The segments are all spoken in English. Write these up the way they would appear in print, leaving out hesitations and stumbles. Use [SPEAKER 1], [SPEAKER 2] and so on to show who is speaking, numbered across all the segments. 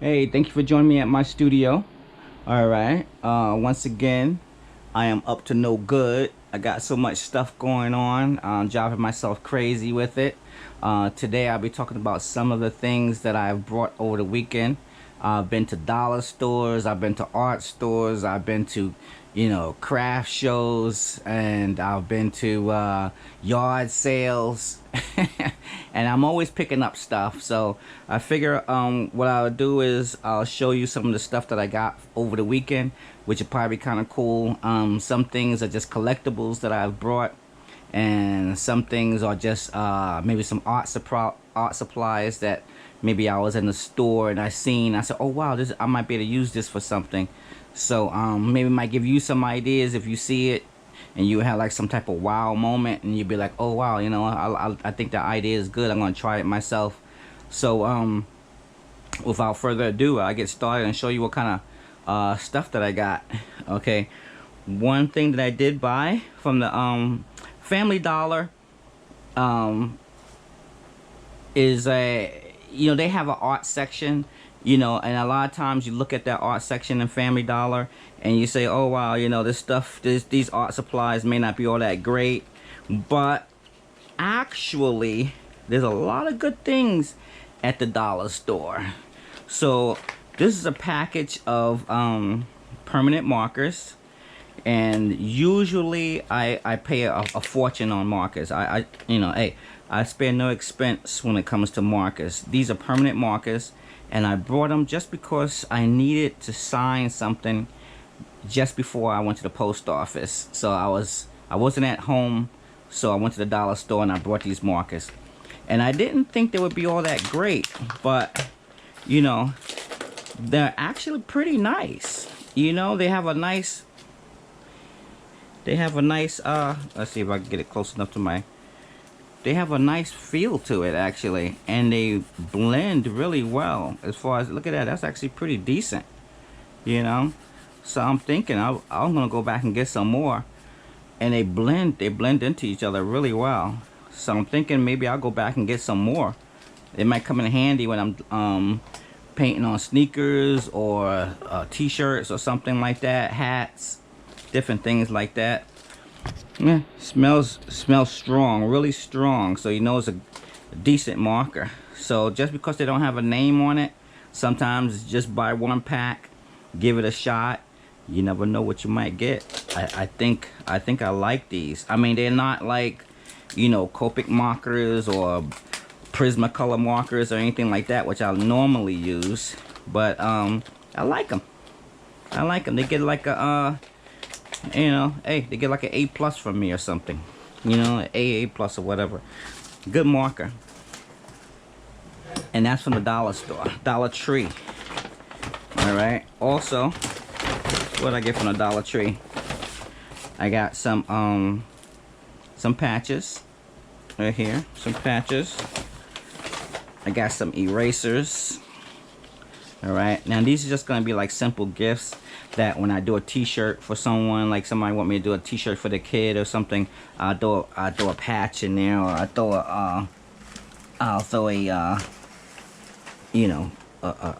[SPEAKER 1] Hey, thank you for joining me at my studio. All right. Once again, I am up to no good. I got so much stuff going on. I'm driving myself crazy with it. Today, I'll be talking about some of the things that I've brought over the weekend. I've been to dollar stores. I've been to art stores. I've been to, craft shows, and I've been to yard sales. And I'm always picking up stuff. So I figure what I'll do is I'll show you some of the stuff that I got over the weekend, which are probably kind of cool. Some things are just collectibles that I've brought, and some things are just maybe some art supplies that maybe I was in the store and I said, oh wow, this I might be able to use this for something. So maybe it might give you some ideas if you see it and you have like some type of wow moment and you'd be like, oh wow, I think the idea is good, I'm gonna try it myself. So without further ado, I get started and show you what kind of stuff that I got. Okay, one thing that I did buy from the Family Dollar um is a, they have an art section, and a lot of times you look at that art section in Family Dollar and you say, oh wow, this stuff, these art supplies may not be all that great, but actually there's a lot of good things at the dollar store. So this is a package of permanent markers, and usually I pay a fortune on markers. Hey, I spare no expense when it comes to markers. These are permanent markers, and I brought them just because I needed to sign something just before I went to the post office. So I wasn't at home, so I went to the dollar store and I brought these markers. And I didn't think they would be all that great, but they're actually pretty nice. They have a nice let's see if I can get it close enough to my, they have a nice feel to it actually, and they blend really well. As far as, look at that, that's actually pretty decent, you know so I'm thinking I'm gonna go back and get some more, and they blend into each other really well. So I'm thinking maybe I'll go back and get some more. It might come in handy when I'm painting on sneakers or t-shirts or something like that, hats, different things like that. Yeah, smells strong, really strong. So it's a decent marker. So just because they don't have a name on it, sometimes just buy one pack, give it a shot. You never know what you might get. I think I like these. I mean, they're not like Copic markers or Prismacolor markers or anything like that, which I normally use. But I like them. They get like a hey, they get like an A+ from me or something. An AA+ or whatever. Good marker. And that's from the dollar store, Dollar Tree. All right. Also, what I get from the Dollar Tree, I got some patches right here. Some patches. I got some erasers. All right. Now these are just gonna be like simple gifts that when I do a t-shirt for someone, like somebody want me to do a t-shirt for the kid or something, I throw a patch in there, or I'll throw a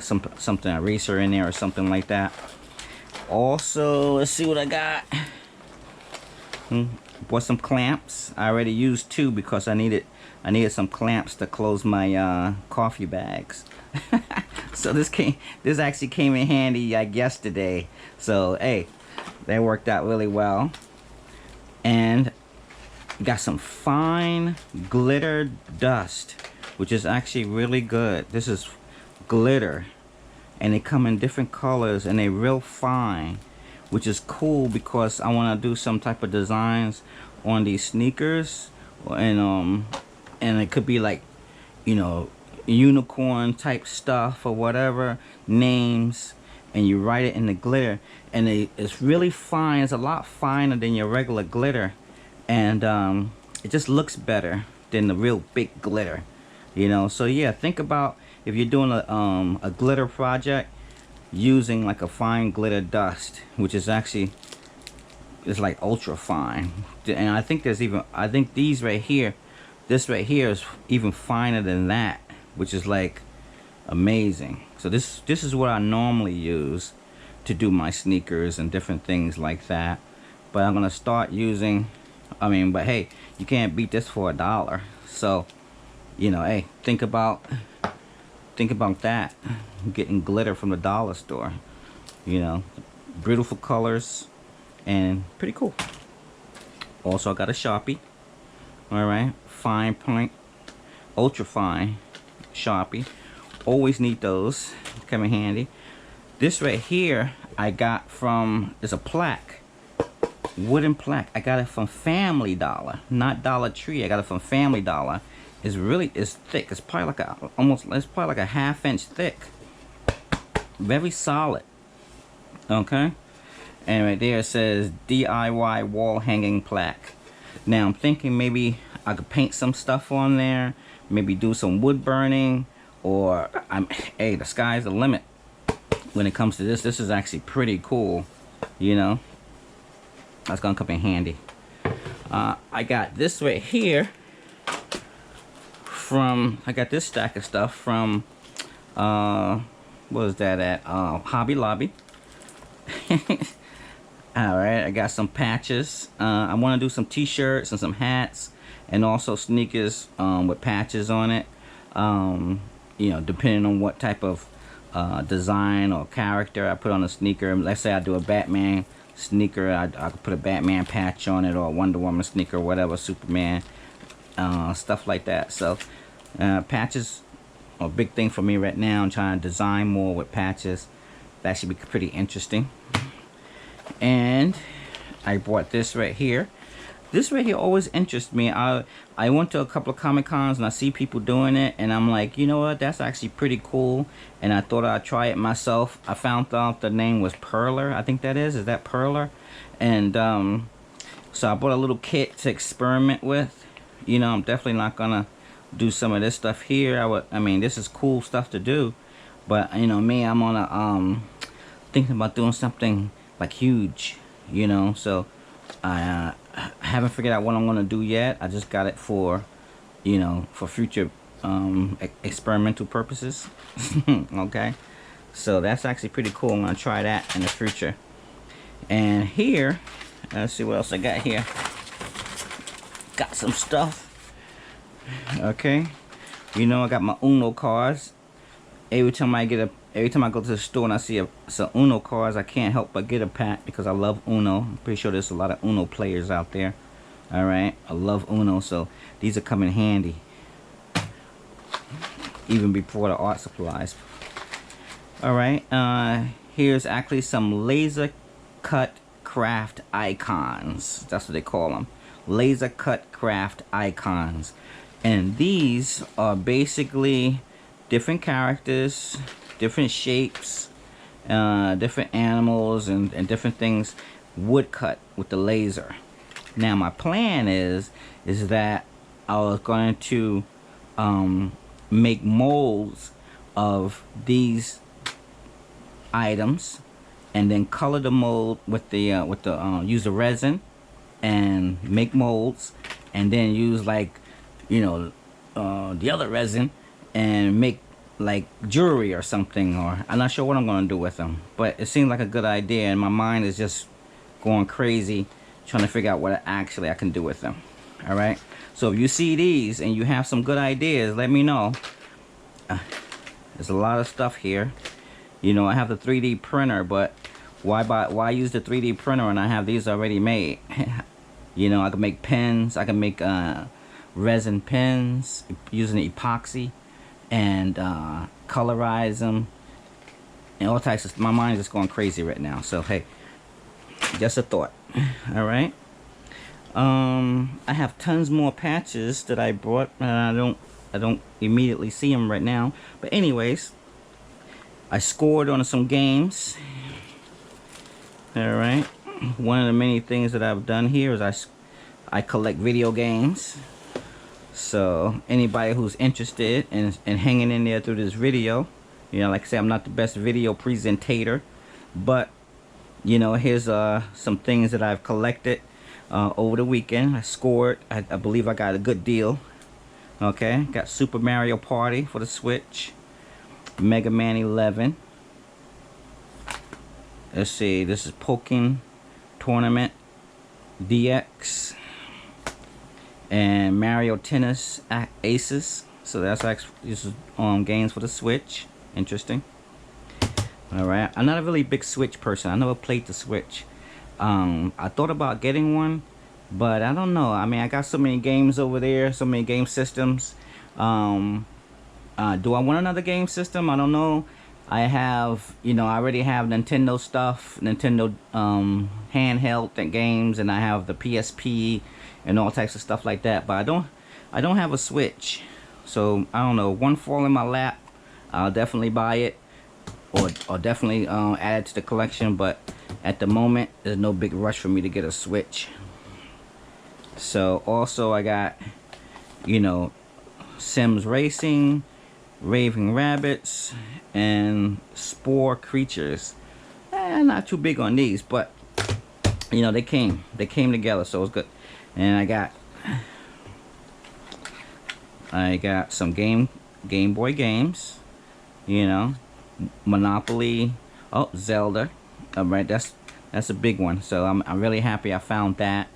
[SPEAKER 1] something eraser in there or something like that. Also, let's see what I got. Bought some clamps. I already used two because I needed some clamps to close my coffee bags. So this actually came in handy like yesterday. So hey, that worked out really well. And got some fine glitter dust, which is actually really good. This is glitter, and they come in different colors and they real fine, which is cool because I want to do some type of designs on these sneakers, and it could be like unicorn type stuff or whatever names, and you write it in the glitter, and it's really fine. It's a lot finer than your regular glitter, and it just looks better than the real big glitter, so yeah, think about if you're doing a glitter project, using like a fine glitter dust, which is actually like ultra fine. And I think these right here, this right here is even finer than that, which is like amazing. So this is what I normally use to do my sneakers and different things like that. But I'm gonna start using, but hey, you can't beat this for $1. So, hey, think about that. Getting glitter from the dollar store. Beautiful colors and pretty cool. Also, I got a Sharpie. All right, fine point, ultra fine Sharpie. Always need those. Come in handy. This right here I got from, it's a plaque, wooden plaque. I got it from Family Dollar, not Dollar Tree. I got it from Family Dollar. It's thick. It's probably like it's probably like a 1/2 inch thick. Very solid. Okay. And right there it says DIY wall hanging plaque. Now I'm thinking maybe I could paint some stuff on there, maybe do some wood burning, or hey, the sky's the limit when it comes to this. This is actually pretty cool, That's gonna come in handy. I got this right here I got this stack of stuff from what was that at Hobby Lobby. Alright, I got some patches. I want to do some t-shirts and some hats, and also sneakers with patches on it. Depending on what type of design or character I put on a sneaker. Let's say I do a Batman sneaker, I could put a Batman patch on it, or a Wonder Woman sneaker, whatever, Superman, stuff like that. So patches are a big thing for me right now. I'm trying to design more with patches. That should be pretty interesting. And I bought this right here. This right here always interests me. I went to a couple of Comic Cons and I see people doing it, and I'm like, you know what, that's actually pretty cool, and I thought I'd try it myself. I found out the name was Perler. I think that is that Perler? And so I bought a little kit to experiment with. I'm definitely not gonna do some of this stuff here. This is cool stuff to do, but me, I'm on a thinking about doing something like huge, so I haven't figured out what I'm gonna do yet. I just got it for for future experimental purposes. Okay, so that's actually pretty cool. I'm gonna try that in the future. And here, let's see what else I got here. Got some stuff. Okay, I got my Uno cards. Every time I go to the store and I see some Uno cards, I can't help but get a pack because I love Uno. I'm pretty sure there's a lot of Uno players out there. All right, I love Uno, so these are coming handy even before the art supplies. All right, here's actually some laser cut craft icons. That's what they call them, laser cut craft icons. And these are basically different characters, different shapes, different animals, and different things woodcut with the laser. Now my plan is that I was going to make molds of these items, and then color the mold with the use the resin and make molds, and then use like the other resin and make like jewelry or something, or I'm not sure what I'm gonna do with them, but it seems like a good idea, and my mind is just going crazy trying to figure out what I can do with them. All right, so if you see these and you have some good ideas, let me know. There's a lot of stuff here. I have the 3D printer, but why use the 3D printer when I have these already made? I can make pens. I can make resin pens using epoxy and colorize them and all types of. My mind is just going crazy right now. So hey, just a thought. All right. I have tons more patches that I brought, and I don't immediately see them right now. But anyways, I scored on some games. All right. One of the many things that I've done here is I collect video games. So anybody who's interested in hanging in there through this video, like I say, I'm not the best video presentator, but here's some things that I've collected over the weekend. I scored. I believe I got a good deal. Okay, got Super Mario Party for the Switch. Mega Man 11. Let's see, this is Pokken Tournament DX. And Mario Tennis Aces. So that's actually, this is games for the Switch. Interesting. Alright, I'm not a really big Switch person. I never played the Switch. I thought about getting one, but I don't know. I mean, I got so many games over there, so many game systems. Do I want another game system? I don't know. I have, you know, I already have Nintendo stuff, Nintendo handheld games, and I have the PSP and all types of stuff like that. But I don't have a Switch. So I don't know. One fall in my lap, I'll definitely buy it, or definitely add it to the collection. But at the moment, there's no big rush for me to get a Switch. So also I got, you know, Sims Racing, Raving Rabbits, and Spore Creatures. Not too big on these, but you know, they came together, so it's good. And I got some Game Boy games, you know, Monopoly, oh, Zelda. Alright, that's a big one. So I'm really happy I found that,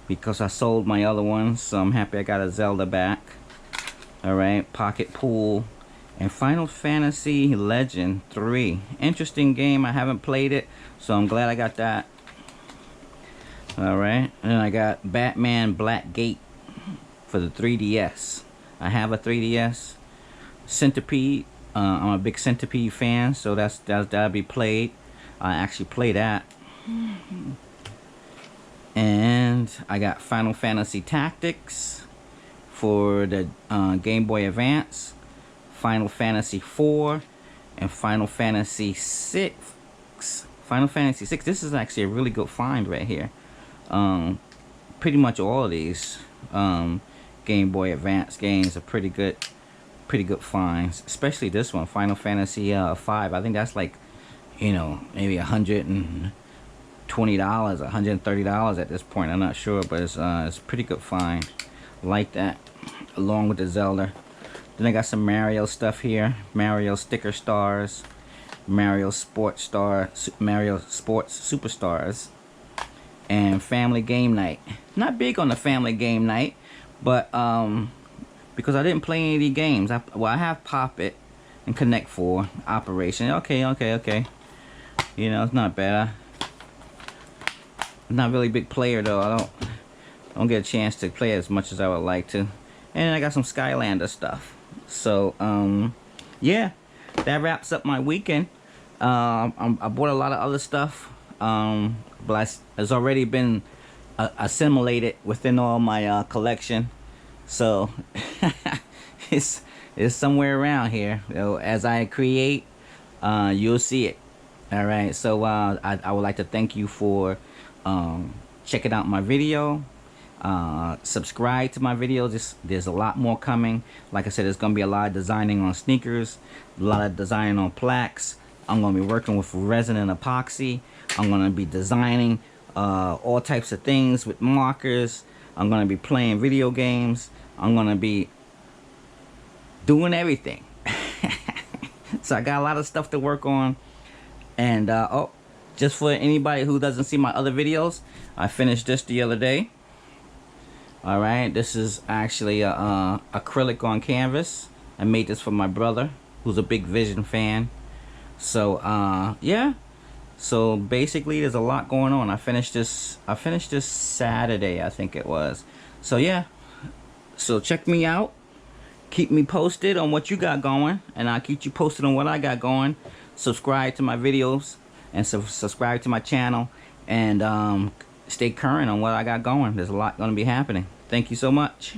[SPEAKER 1] because I sold my other ones, so I'm happy I got a Zelda back. Alright, Pocket Pool, and Final Fantasy Legend 3. Interesting game. I haven't played it, so I'm glad I got that. Alright, and then I got Batman Black Gate for the 3DS. I have a 3DS. Centipede. I'm a big Centipede fan, so that'll be played. I actually play that. And I got Final Fantasy Tactics for the Game Boy Advance, Final Fantasy 4, and Final Fantasy 6. Final Fantasy 6. This is actually a really good find right here. Pretty much all of these Game Boy Advance games are pretty good finds. Especially this one, Final Fantasy 5. I think that's like, you know, maybe $120, $130 at this point. I'm not sure, but it's a pretty good find. Like that, along with the Zelda. Then I got some Mario stuff here. Mario Sticker Stars, Mario Sports Superstars, and Family Game Night. Not big on the Family Game Night, but because I didn't play any of these games. I have Pop It and Connect 4 Operation. Okay. You know, it's not bad. I'm not really a big player though. I don't get a chance to play as much as I would like to. And I got some Skylander stuff. So yeah, that wraps up my weekend. I bought a lot of other stuff, but it's already been assimilated within all my collection. So it's somewhere around here. You know, as I create, you'll see it. All right. So I would like to thank you for checking out my video. Subscribe to my videos. There's a lot more coming. Like I said, there's gonna be a lot of designing on sneakers, a lot of designing on plaques. I'm gonna be working with resin and epoxy. I'm gonna be designing all types of things with markers. I'm gonna be playing video games. I'm gonna be doing everything. So I got a lot of stuff to work on. And oh, just for anybody who doesn't see my other videos, I finished this the other day. All right, this is actually a acrylic on canvas. I made this for my brother, who's a big Vision fan. So yeah, so basically there's a lot going on. I finished this Saturday, I think it was. So yeah, so check me out, keep me posted on what you got going, and I'll keep you posted on what I got going. Subscribe to my videos, and subscribe to my channel, and stay current on what I got going. There's a lot going to be happening. Thank you so much.